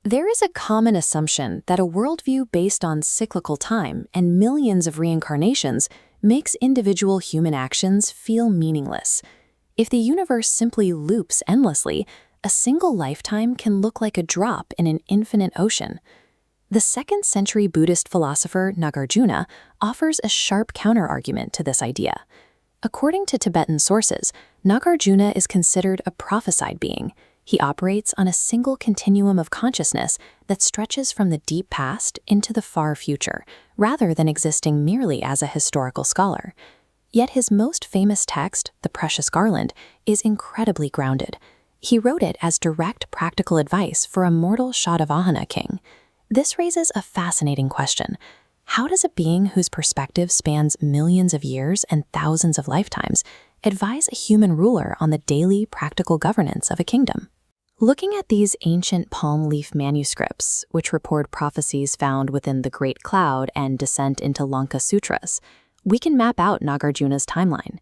There is a common assumption that a worldview based on cyclical time and millions of reincarnations makes individual human actions feel meaningless. If the universe simply loops endlessly, a single lifetime can look like a drop in an infinite ocean. The 2nd century Buddhist philosopher Nagarjuna offers a sharp counterargument to this idea. According to Tibetan sources, Nagarjuna is considered a prophesied being. He operates on a single continuum of consciousness that stretches from the deep past into the far future, rather than existing merely as a historical scholar. Yet his most famous text, the Precious Garland, is incredibly grounded. He wrote it as direct practical advice for a mortal Śūnyatā king. This raises a fascinating question. How does a being whose perspective spans millions of years and thousands of lifetimes advise a human ruler on the daily practical governance of a kingdom? Looking at these ancient palm leaf manuscripts, which record prophecies found within the Great Cloud and descent into Lanka Sutras, we can map out Nagarjuna's timeline.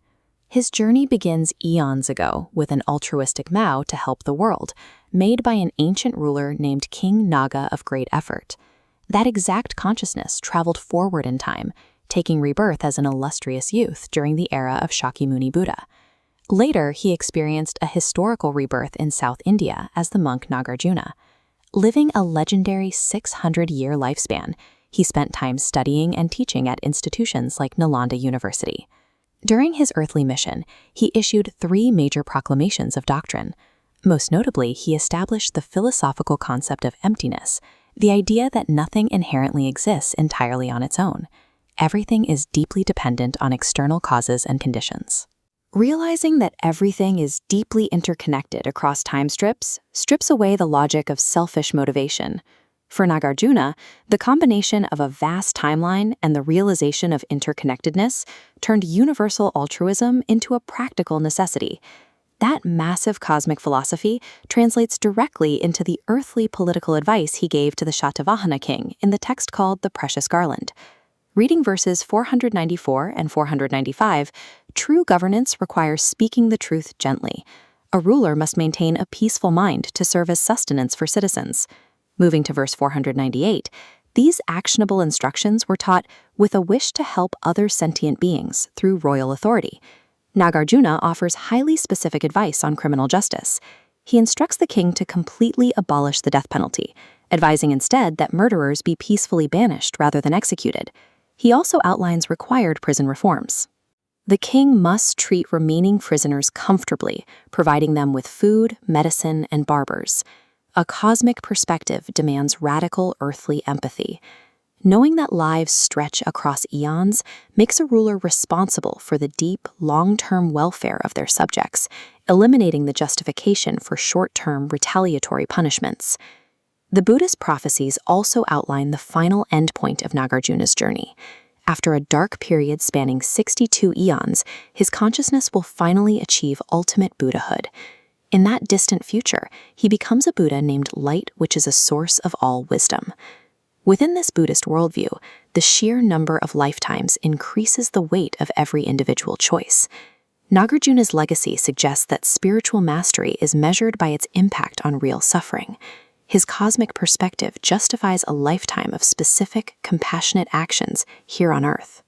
His journey begins eons ago with an altruistic vow to help the world, made by an ancient ruler named King Naga of Great Effort. That exact consciousness traveled forward in time, taking rebirth as an illustrious youth during the era of Shakyamuni Buddha. Later, he experienced a historical rebirth in South India as the monk Nagarjuna. Living a legendary 600-year lifespan, he spent time studying and teaching at institutions like Nalanda University. During his earthly mission, he issued 3 major proclamations of doctrine. Most notably, he established the philosophical concept of emptiness, the idea that nothing inherently exists entirely on its own. Everything is deeply dependent on external causes and conditions. Realizing that everything is deeply interconnected across time strips away the logic of selfish motivation. For Nagarjuna, the combination of a vast timeline and the realization of interconnectedness turned universal altruism into a practical necessity. That massive cosmic philosophy translates directly into the earthly political advice he gave to the Śūnyatā king in the text called the Precious Garland. Reading verses 494 and 495, true governance requires speaking the truth gently. A ruler must maintain a peaceful mind to serve as sustenance for citizens. Moving to verse 498, these actionable instructions were taught with a wish to help other sentient beings through royal authority. Nagarjuna offers highly specific advice on criminal justice. He instructs the king to completely abolish the death penalty, advising instead that murderers be peacefully banished rather than executed. He also outlines required prison reforms. The king must treat remaining prisoners comfortably, providing them with food, medicine, and barbers. A cosmic perspective demands radical earthly empathy. Knowing that lives stretch across eons makes a ruler responsible for the deep, long-term welfare of their subjects, eliminating the justification for short-term retaliatory punishments. The Buddhist prophecies also outline the final endpoint of Nagarjuna's journey. After a dark period spanning 62 eons, his consciousness will finally achieve ultimate Buddhahood. In that distant future, he becomes a Buddha named Light, which is a source of all wisdom. Within this Buddhist worldview, the sheer number of lifetimes increases the weight of every individual choice. Nagarjuna's legacy suggests that spiritual mastery is measured by its impact on real suffering. His cosmic perspective justifies a lifetime of specific, compassionate actions here on Earth.